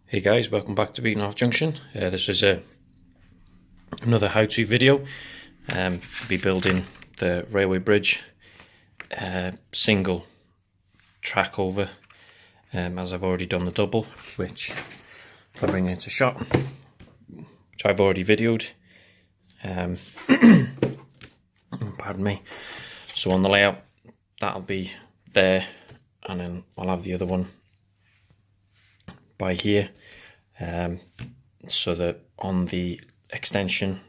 Hey guys, welcome back to Beatenhoff Junction. This is another how-to video. I'll be building the railway bridge single track over, as I've already done the double, which if I bring it into shot, which I've already videoed. Pardon me. So on the layout, that'll be there, and then I'll have the other one by here, so that on the extension,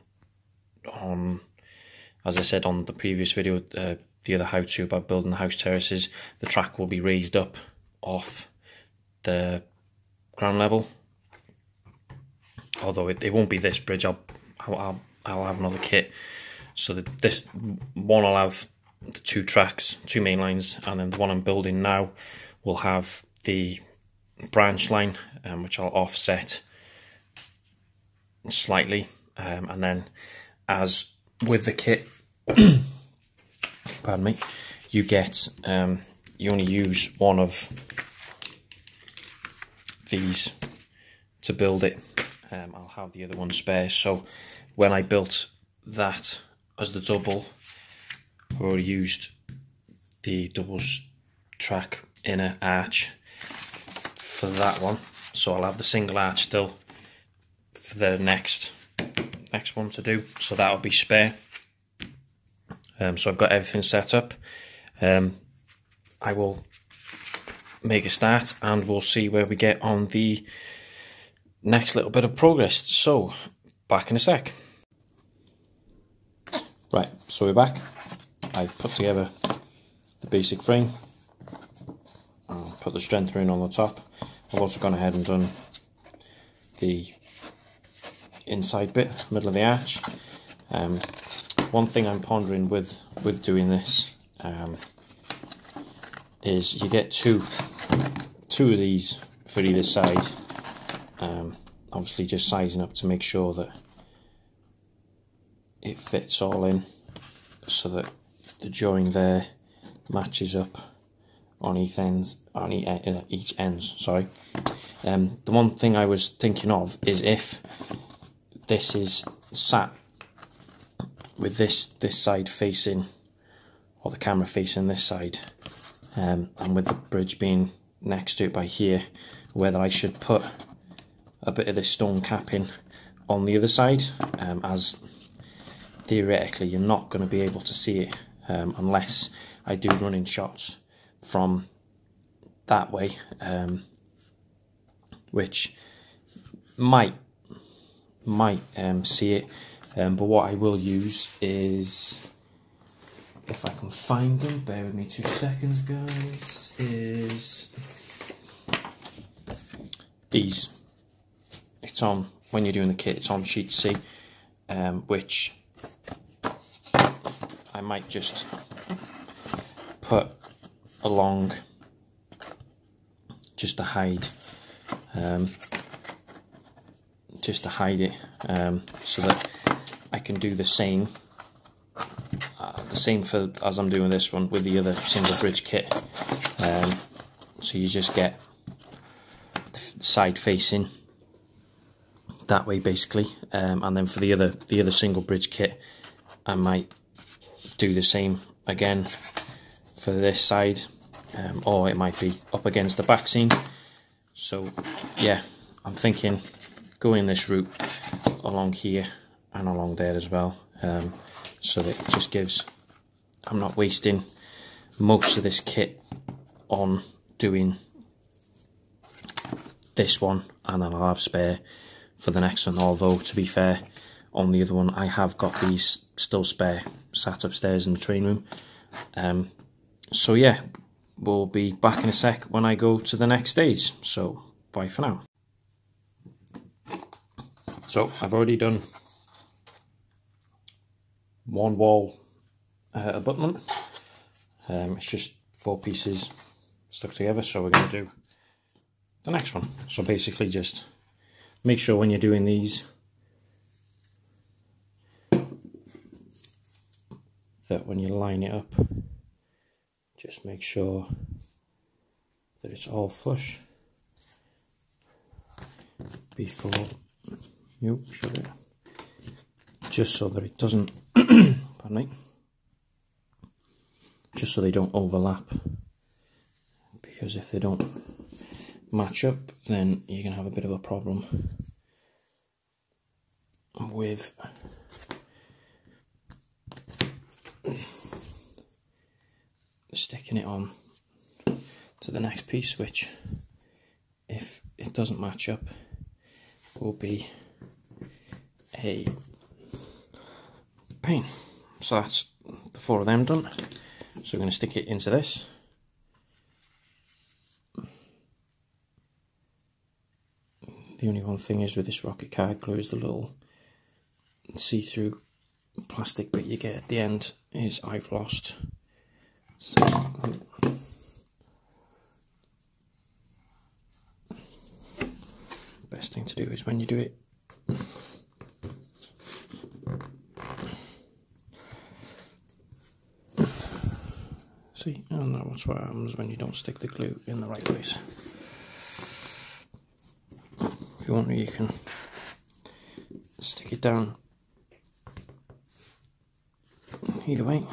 as I said on the previous video, the other how-to about building the house terraces, the track will be raised up off the ground level. Although it won't be this bridge, I'll have another kit, so that this one will have the two tracks, two main lines, and then the one I'm building now will have the branch line, which I'll offset slightly, and then as with the kit, pardon me, you get you only use one of these to build it. I'll have the other one spare, so when I built that as the double, I already used the double track inner arch for that one, so I'll have the single arch still for the next one to do, so that'll be spare. So I've got everything set up. I will make a start and we'll see where we get on the next little bit of progress. So back in a sec. Right, so we're back. I've put together the basic frame, put the strength ring on the top. I've also gone ahead and done the inside bit, middle of the arch. One thing I'm pondering with doing this is you get two of these for either side. Obviously just sizing up to make sure that it fits all in, so that the join there matches up on each ends. Sorry. The one thing I was thinking of is if this is sat with this side facing, or the camera facing this side, and with the bridge being next to it by here, whether I should put a bit of this stone capping on the other side, as theoretically you're not going to be able to see it unless I do running shots from that way, which might see it, but what I will use is, if I can find them, bear with me 2 seconds guys, is these. It's on, when you're doing the kit, it's on sheet C, which I might just put along just to hide it, so that I can do the same for as I'm doing this one with the other single bridge kit. So you just get the side facing that way basically, and then for the other single bridge kit I might do the same again for this side, or it might be up against the back seam. So yeah, I'm thinking going this route along here and along there as well, so that it just gives, I'm not wasting most of this kit on doing this one, and then I'll have spare for the next one. Although to be fair, on the other one I have got these still spare sat upstairs in the train room. So yeah, we'll be back in a sec when I go to the next stage, so bye for now. So I've already done one wall abutment. It's just 4 pieces stuck together, so we're going to do the next one. So basically just make sure when you're doing these that when you line it up, just make sure that it's all flush. before you shut it, just so that it doesn't, pardon me, just so they don't overlap, because if they don't match up, then you can have a bit of a problem with sticking it on to the next piece, which if it doesn't match up will be a pain. So that's the 4 of them done. So we're going to stick it into this. The only one thing is with this Rocket Card glue is the little see-through plastic bit you get at the end is I've lost. So best thing to do is when you do it, see, I don't know what happens when you don't stick the glue in the right place. If you want, you can stick it down either way.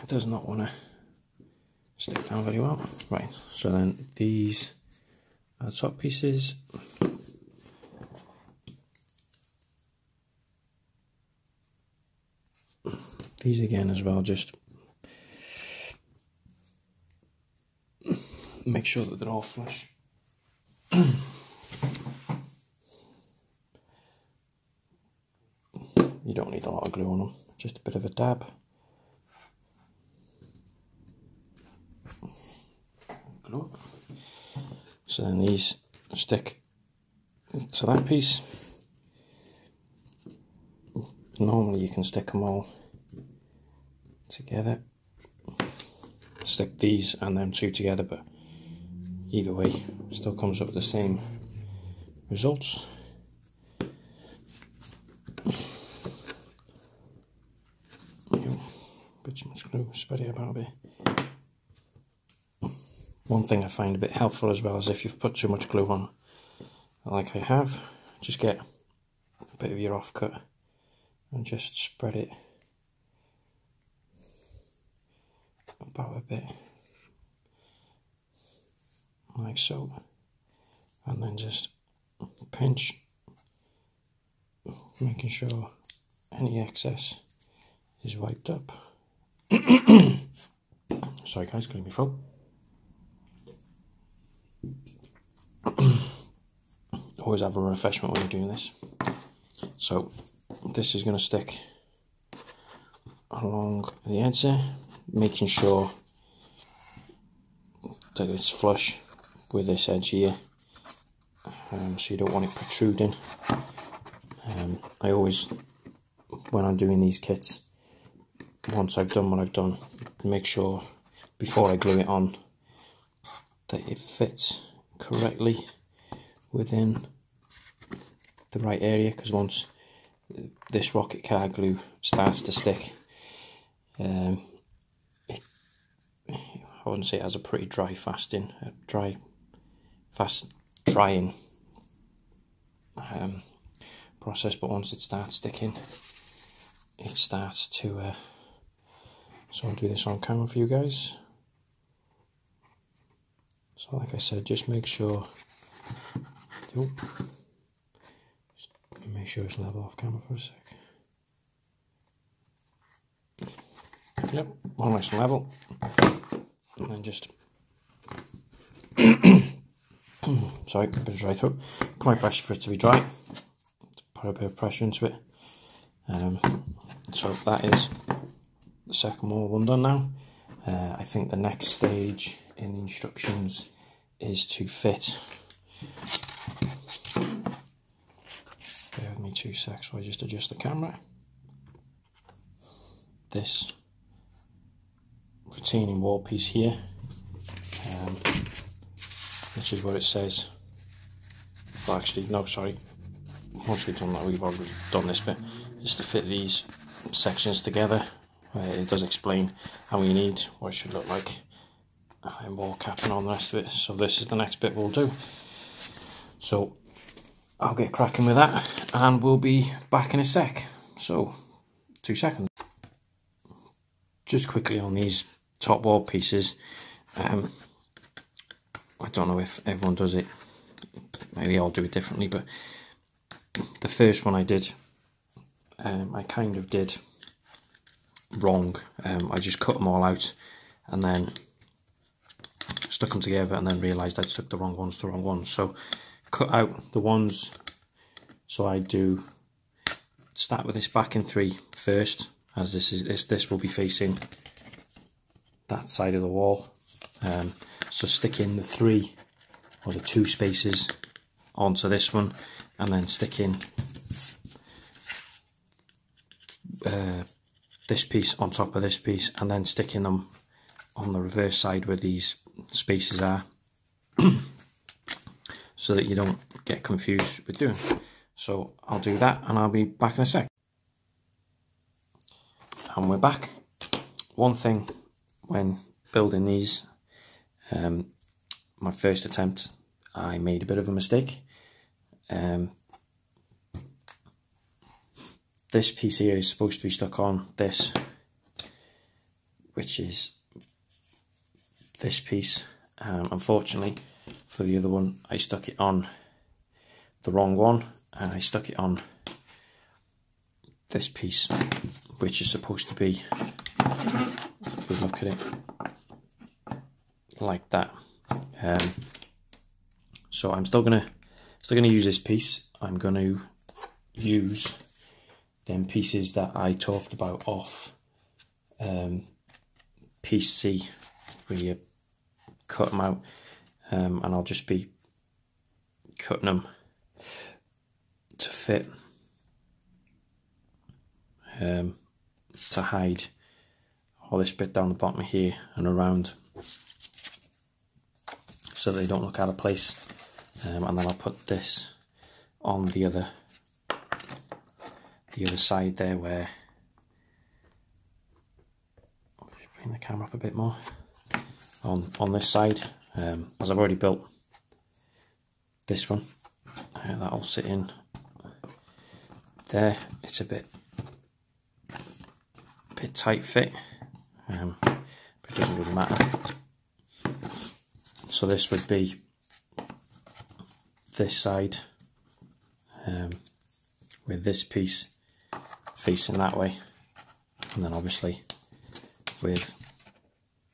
It does not want to stick down very well. Right, so then these are the top pieces. These again as well, just make sure that they're all flush. You don't need a lot of glue on them, just a bit of a dab. Glue up. So then these stick to that piece. Normally you can stick them all together, stick these and them 2 together, but either way it still comes up with the same results. Bit too much glue, spread it about a bit. One thing I find a bit helpful as well is if you've put too much glue on, like I have, just get a bit of your offcut and just spread it about a bit, like so, and then just pinch, making sure any excess is wiped up. Sorry guys, getting me full. Always have a refreshment when you're doing this. So this is going to stick along the edge there, making sure that it's flush with this edge here, so you don't want it protruding. I always, when I'm doing these kits, once I've done what I've done, make sure before I glue it on that it fits correctly within the right area, because once this Rocket Card glue starts to stick, I wouldn't say it has a pretty fast drying process, but once it starts sticking, it starts to so I'll do this on camera for you guys. So like I said, just make sure make sure it's level off camera for a sec. Yep, all nice and level. And then just sorry, a bit of dry throat. Apply pressure for it to be dry. Put a bit of pressure into it. So that is the second one done now. I think the next stage in the instructions is to fit. Bear with me 2 secs while I just adjust the camera. This retaining wall piece here, which is what it says. Well, actually, no, sorry. Once we've done that, we've already done this bit. Just to fit these sections together. It does explain how you need what it should look like. And wall cap and all the rest of it. So this is the next bit we'll do. So I'll get cracking with that and we'll be back in a sec. So 2 seconds. Just quickly on these top wall pieces. I don't know if everyone does it. Maybe I'll do it differently, but the first one I did, I kind of did wrong. I just cut them all out and then stuck them together and then realised I'd stuck the wrong ones. So cut out the ones, so I do start with this back in 3 first, as this will be facing that side of the wall. So stick in the 3 or the 2 spaces onto this one, and then stick in this piece on top of this piece, and then sticking them on the reverse side where these spaces are, so that you don't get confused with doing. So I'll do that and I'll be back in a sec. And we're back. One thing when building these, my first attempt, I made a bit of a mistake. This piece here is supposed to be stuck on this, which is this piece. Unfortunately for the other one, I stuck it on the wrong one, and I stuck it on this piece, which is supposed to be, if we look at it, like that. So I'm still gonna use this piece. I'm gonna use them pieces that I talked about off piece C, where you cut them out, and I'll just be cutting them to fit, to hide all this bit down the bottom here and around, so they don't look out of place. And then I'll put this on the other side there, where I'll just bring the camera up a bit more on this side, as I've already built this one. That'll sit in there. It's a bit tight fit, but it doesn't really matter. So this would be this side, with this piece facing that way, and then obviously with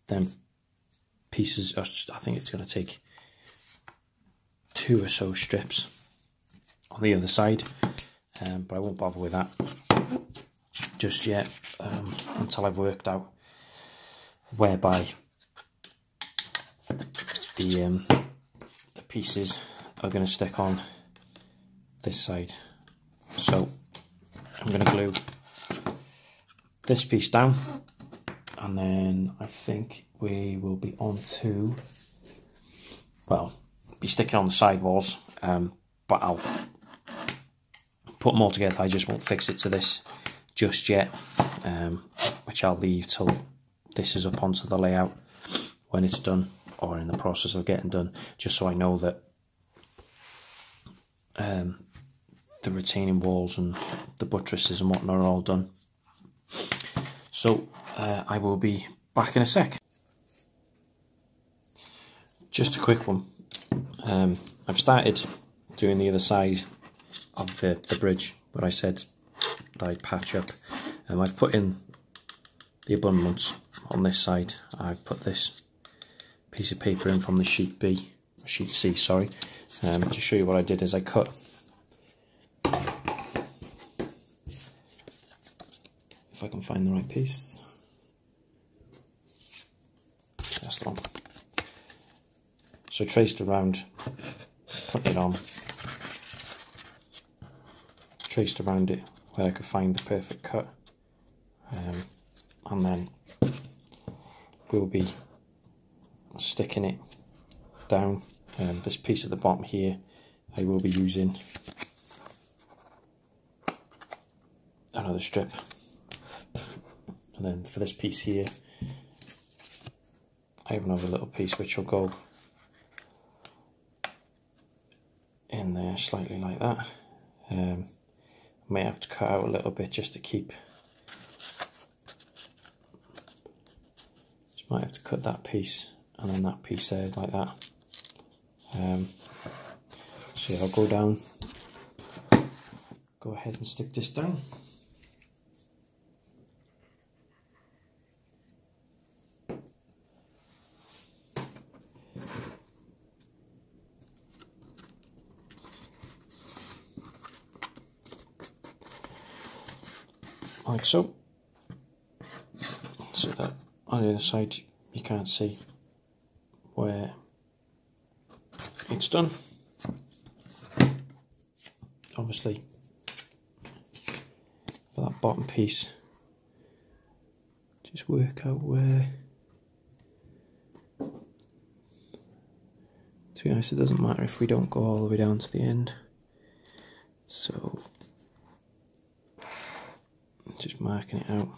them pieces, I think it's going to take 2 or so strips on the other side, but I won't bother with that just yet, until I've worked out whereby the pieces are going to stick on this side. So I'm going to glue this piece down, and then I think we will be on to, well, be sticking on the side walls, but I'll put them all together. I just won't fix it to this just yet, which I'll leave till this is up onto the layout when it's done, or in the process of getting done, just so I know that the retaining walls and the buttresses and whatnot are all done. So I will be back in a sec. Just a quick one. I've started doing the other side of the bridge where I said that I'd patch up. I've put in the abutments on this side. I've put this piece of paper in from the sheet C, sorry. To show you what I did is I cut if I can find the right piece. That's the one. So traced around, put it on, traced around it where I could find the perfect cut, and then we'll be sticking it down This piece at the bottom here, I will be using another strip, and then for this piece here I have another little piece which will go in there slightly like that. I may have to cut out a little bit just to keep, just might have to cut that piece and then that piece there like that. So I'll go down, go ahead and stick this down. Like so. So that on the other side you can't see where it's done. Obviously for that bottom piece, just work out where, to be honest it doesn't matter if we don't go all the way down to the end, so just marking it out.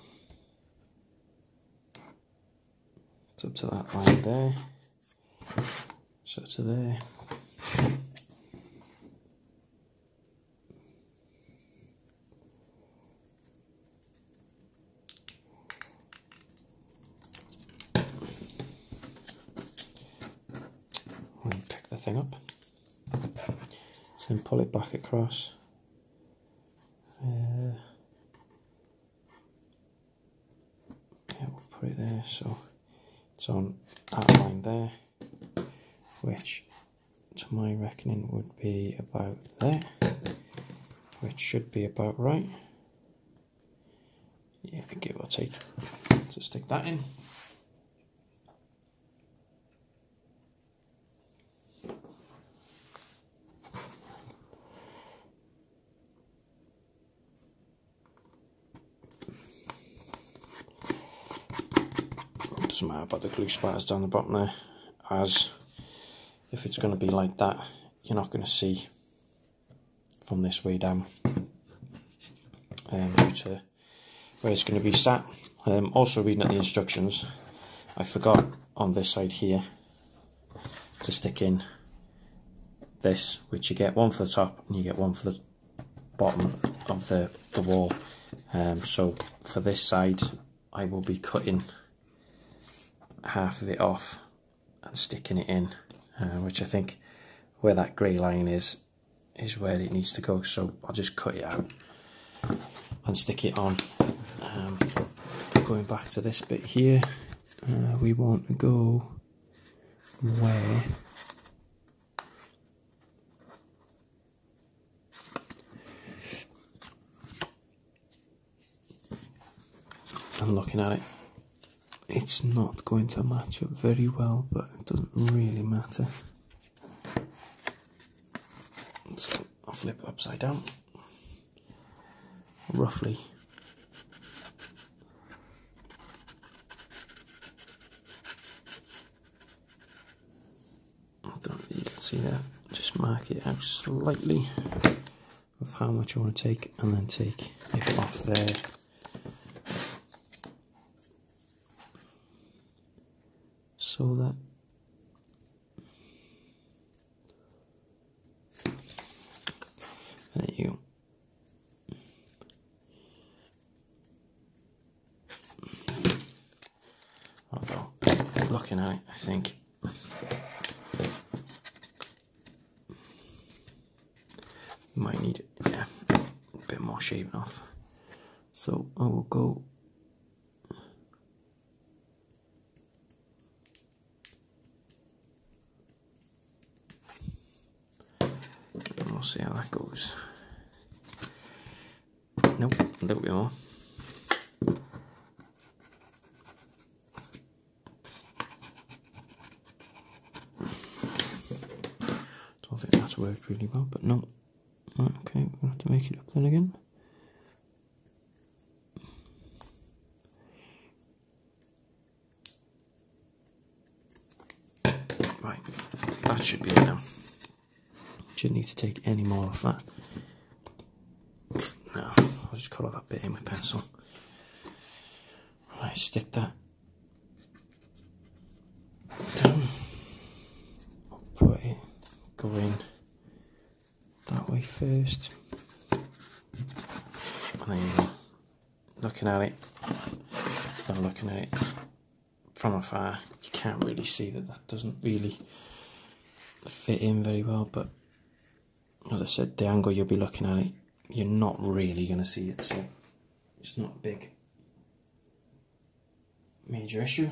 It's up to that line there, so to there. And pick the thing up, so then pull it back across. Put it there, so it's on that line there, which to my reckoning would be about there, which should be about right. Yeah, give or take. So stick that in. Doesn't matter about the glue spatters down the bottom there, as if it's going to be like that, you're not going to see from this way down due to where it's going to be sat. Also reading at the instructions, I forgot on this side here to stick in this, which you get one for the top and you get one for the bottom of the wall. So for this side I will be cutting half of it off and sticking it in, which I think where that grey line is where it needs to go, so I'll just cut it out and stick it on. Going back to this bit here, we want to go where I'm looking at it. It's not going to match up very well, but it doesn't really matter. So I'll flip it upside down, roughly. I don't know if you can see that. Just mark it out slightly of how much I want to take, and then take it off there. So that there you go. Although looking at it, I think might need a bit more shaving off. So I will go and we'll see how that goes. Nope, a little bit more. Don't think that's worked really well, but no. Right, okay, we'll have to make it up then again. Right, that should be it now. Shouldn't need to take any more off that. No, I'll just cut all that bit in with pencil. Right, stick that down. Put it, go in that way first. And there you go. Looking at it, and looking at it from afar, you can't really see that that doesn't really fit in very well, but as I said, the angle you'll be looking at it, you're not really going to see it, so it's not a big major issue.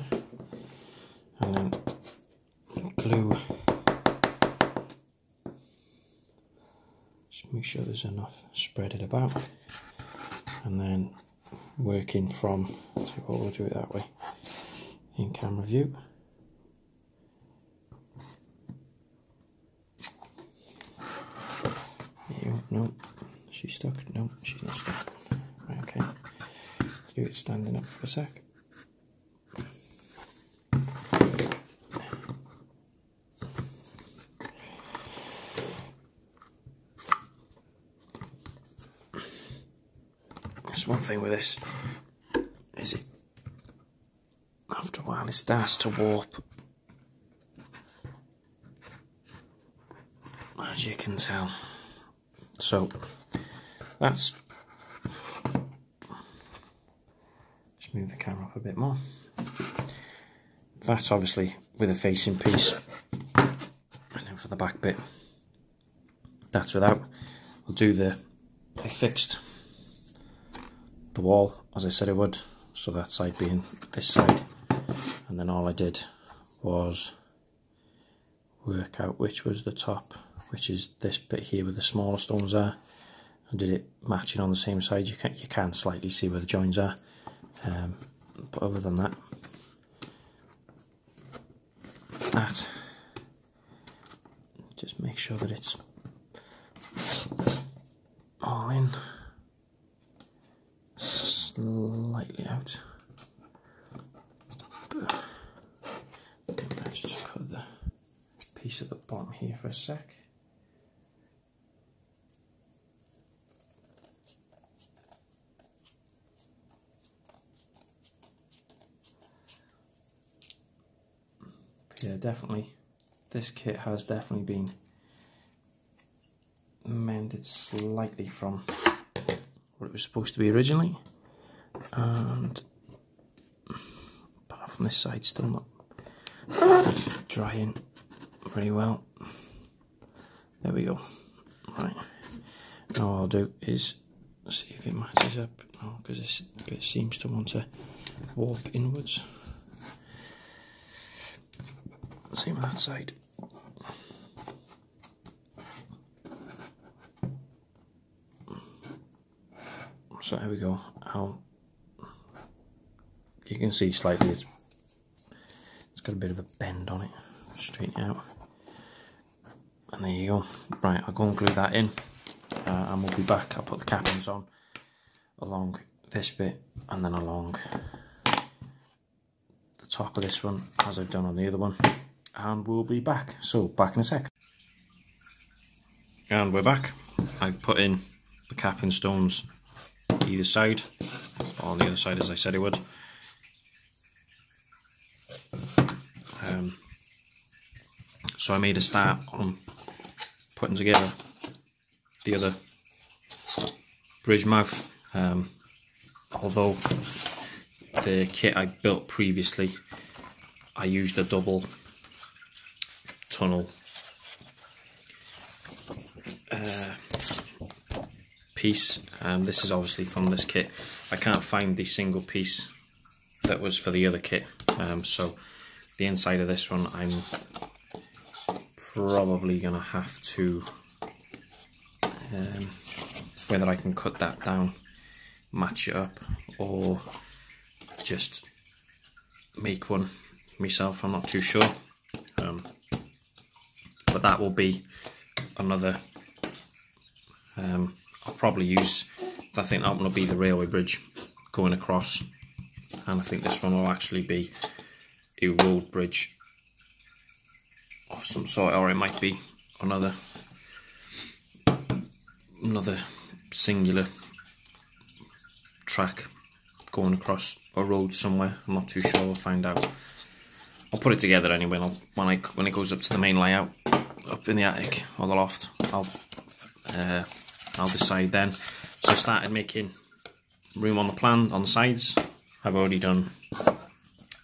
And then glue, just make sure there's enough, spread it about, and then working from, so we'll do it that way in camera view. No, she's stuck. No, she's not stuck. Right, okay. Let's do it standing up for a sec. There's one thing with this, is it, after a while it starts to warp, as you can tell. So that's, just move the camera up a bit more. That's obviously with a facing piece, and then for the back bit, that's without. I'll do I fixed the wall as I said I would, so that side being this side, and then all I did was work out which was the top, which is this bit here where the smaller stones are. I did it matching on the same side. You can slightly see where the joins are, but other than that, just make sure that it's all in, slightly out. I'll just cut the piece at the bottom here for a sec. Yeah, definitely, this kit has definitely been mended slightly from what it was supposed to be originally, and apart from this side, still not drying very well. There we go. Right, now all I'll do is see if it matches up. No, because this bit seems to want to warp inwards. Same on that side. So there we go. You can see slightly it's got a bit of a bend on it. Straighten it out. And there you go. Right, I'll go and glue that in, and we'll be back. I'll put the cappings on along this bit and then along the top of this one as I've done on the other one. And we'll be back. So, back in a sec. And we're back. I've put in the capping stones either side, or on the other side as I said I would. So I made a start on putting together the other bridge mouth. Although the kit I built previously, I used a double tunnel piece, and this is obviously from this kit. I can't find the single piece that was for the other kit, so the inside of this one I'm probably gonna have to whether I can cut that down, match it up, or just make one myself. I'm not too sure, but that will be another. I'll probably use, I think that one will be the railway bridge going across, and I think this one will actually be a road bridge of some sort, or it might be another singular track going across a road somewhere. I'm not too sure. We'll find out. I'll put it together anyway. When it goes up to the main layout, up in the attic or the loft, I'll decide then. So I started making room on the plan on the sides. I've already done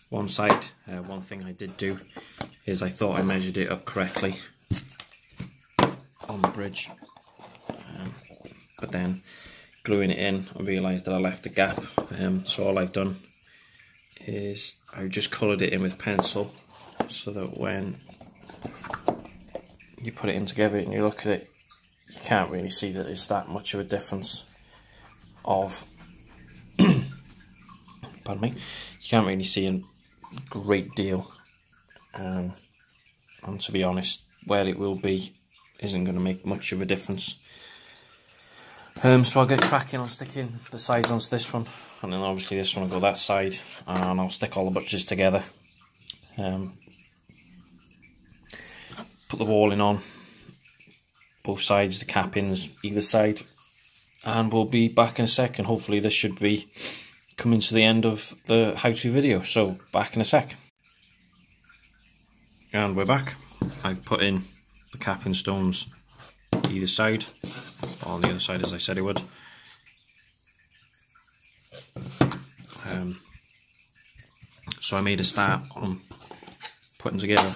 one side. One thing I did do is I thought I measured it up correctly on the bridge, but then gluing it in, I realised that I left a gap. So all I've done is I just coloured it in with pencil, so that when you put it in together and you look at it, you can't really see that it's that much of a difference of pardon me, you can't really see a great deal, and to be honest, where it will be isn't going to make much of a difference. So I'll get cracking on sticking the sides onto this one, and then obviously this one will go that side, and I'll stick all the buttress together. Put the walling on both sides, the cappings either side, and we'll be back in a sec, and hopefully this should be coming to the end of the how-to video. So back in a sec. And we're back. I've put in the capping stones either side, or on the other side as I said I would. So I made a start on putting together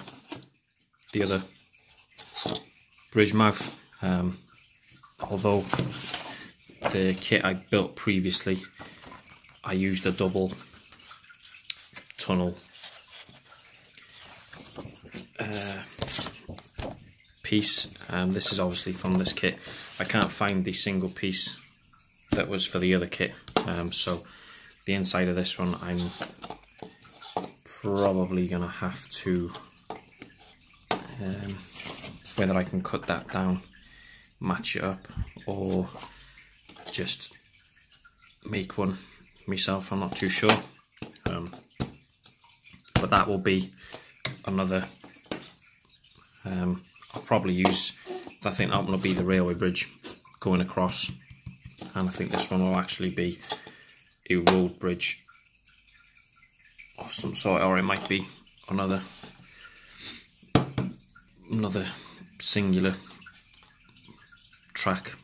the other bridge mouth. Although the kit I built previously, I used a double tunnel piece. This is obviously from this kit. I can't find the single piece that was for the other kit, so the inside of this one I'm probably gonna have to whether I can cut that down, match it up, or just make one myself. I'm not too sure, but that will be another I'll probably use, I think that one will be the railway bridge going across, and I think this one will actually be a road bridge of some sort, or it might be another singular track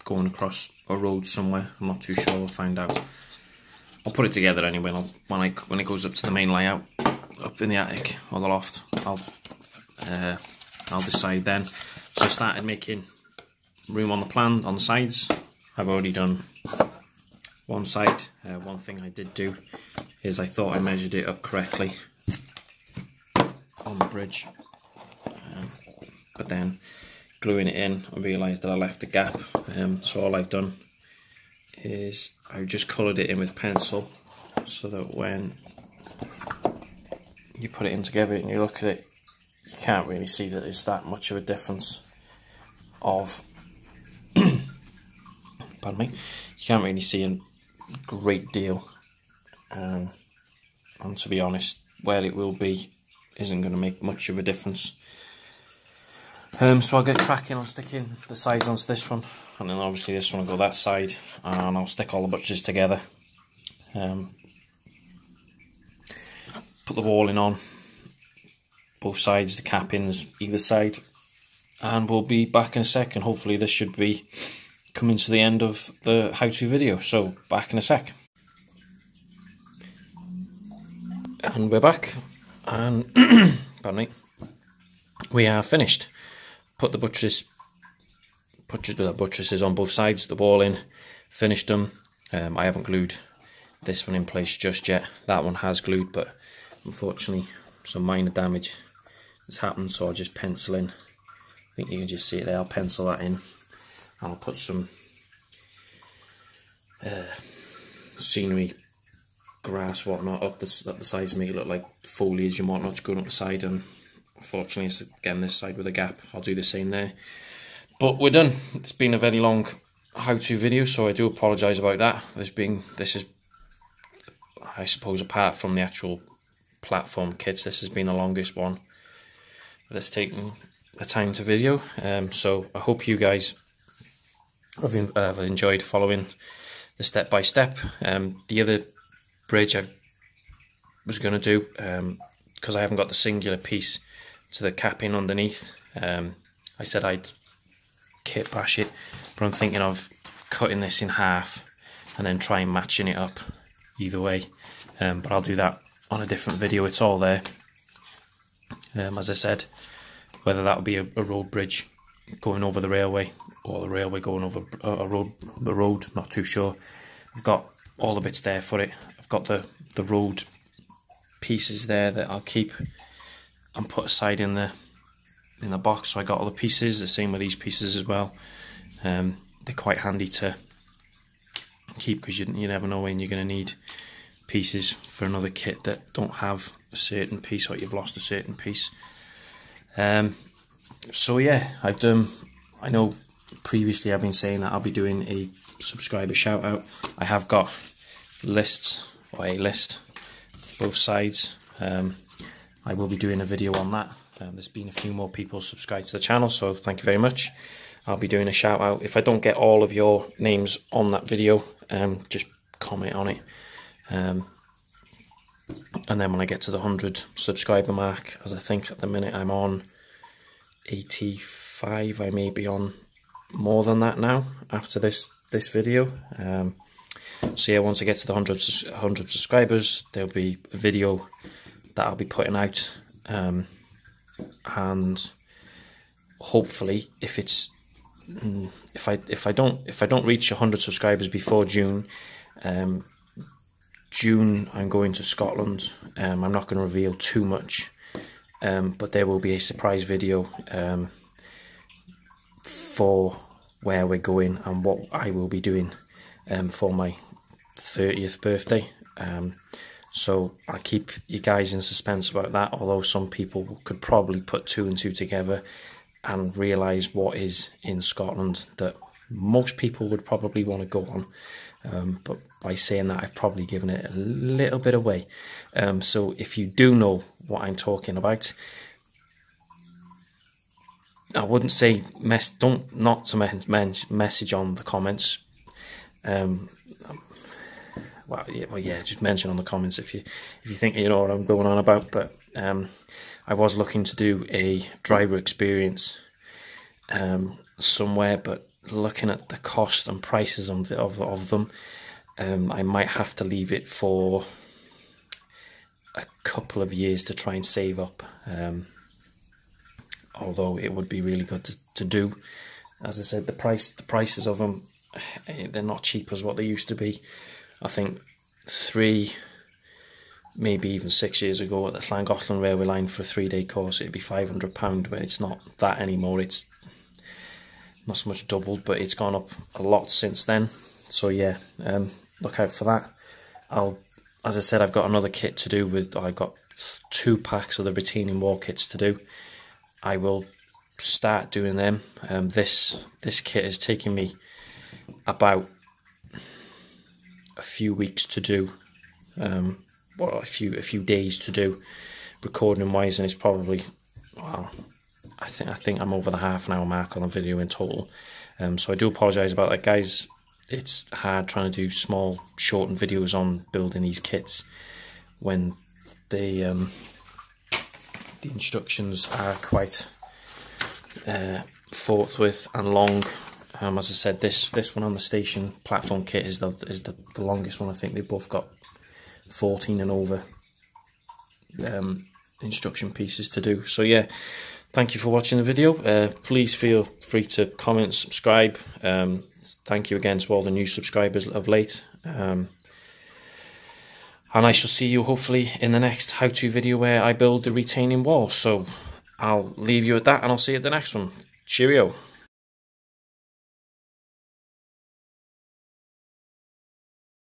going across a road somewhere. I'm not too sure. We'll find out. I'll put it together anyway. When it goes up to the main layout, up in the attic or the loft, I'll decide then. So I started making room on the plan on the sides. I've already done one side. One thing I did do is I thought I measured it up correctly on the bridge, but then gluing it in, I realised that I left a gap. So all I've done is I just coloured it in with pencil, so that when you put it in together and you look at it, you can't really see that it's that much of a difference of pardon me, you can't really see a great deal, and to be honest, where it will be isn't going to make much of a difference. So I'll get cracking on sticking the sides onto this one, and then obviously this one will go that side, and I'll stick all the buttress together. Put the walling on both sides, the cappings either side, and we'll be back in a sec, and hopefully this should be coming to the end of the how-to video. So back in a sec. And we're back, and pardon me, we are finished. Put the buttresses on both sides, the wall in, finished them. I haven't glued this one in place just yet. That one has glued, but unfortunately some minor damage has happened, so I'll just pencil in. I think you can just see it there. I'll pencil that in, and I'll put some scenery, grass, whatnot up the sides to make it look like foliage and whatnot's going up the side. And unfortunately it's again this side with a gap. I'll do the same there. But we're done. It's been a very long how-to video, so I do apologise about that. This is, I suppose, apart from the actual platform kits, this has been the longest one that's taken the time to video. So I hope you guys have enjoyed following the step-by-step. The other bridge I was going to do, because I haven't got the singular piece to the capping underneath, I said I'd kit bash it, but I'm thinking of cutting this in half and then try and matching it up either way. But I'll do that on a different video. It's all there. As I said, whether that'll be a road bridge going over the railway or the railway going over a road, not too sure. I've got all the bits there for it. I've got the road pieces there that I'll keep and put aside in the box. So I got all the pieces, the same with these pieces as well. They're quite handy to keep, because you never know when you're going to need pieces for another kit that don't have a certain piece, or you've lost a certain piece. So yeah, I know previously I've been saying that I'll be doing a subscriber shout out. I have got lists, or a list, both sides. I will be doing a video on that. There's been a few more people subscribed to the channel, so thank you very much. I'll be doing a shout out. If I don't get all of your names on that video, just comment on it. And then when I get to the 100 subscriber mark, as I think at the minute I'm on 85, I may be on more than that now after this video. So yeah, once I get to the 100 subscribers, there'll be a video that I'll be putting out, and hopefully if I don't reach 100 subscribers before June, I'm going to Scotland. I'm not going to reveal too much, but there will be a surprise video for where we're going and what I will be doing for my 30th birthday. So I'll keep you guys in suspense about that, although some people could probably put two and two together and realise what is in Scotland that most people would probably want to go on. But by saying that, I've probably given it a little bit away. So if you do know what I'm talking about, I wouldn't say message on the comments. Well, yeah, just mention on the comments if you think you know what I'm going on about. But I was looking to do a driver experience somewhere, but looking at the cost and prices of them, I might have to leave it for a couple of years to try and save up. Although it would be really good to do. As I said, the prices of them, they're not cheap as what they used to be. I think 3, maybe even 6 years ago at the Llangollen Railway Line for a 3-day course, it'd be £500, but it's not that anymore. It's not so much doubled, but it's gone up a lot since then. So yeah, look out for that. As I said, I've got another kit to do I've got 2 packs of the retaining wall kits to do. I will start doing them. This kit is taking me about a few weeks to do, well, a few days to do, recording wise, and it's probably, well, I think I'm over the half-an-hour mark on the video in total. So I do apologise about that, guys. It's hard trying to do small, shortened videos on building these kits when the instructions are quite forthwith and long. As I said, this one on the station platform kit is the longest one. I think they both got 14 and over instruction pieces to do. So yeah, thank you for watching the video. Please feel free to comment, subscribe. Thank you again to all the new subscribers of late. And I shall see you hopefully in the next how-to video where I build the retaining wall. So I'll leave you at that, and I'll see you at the next one. Cheerio.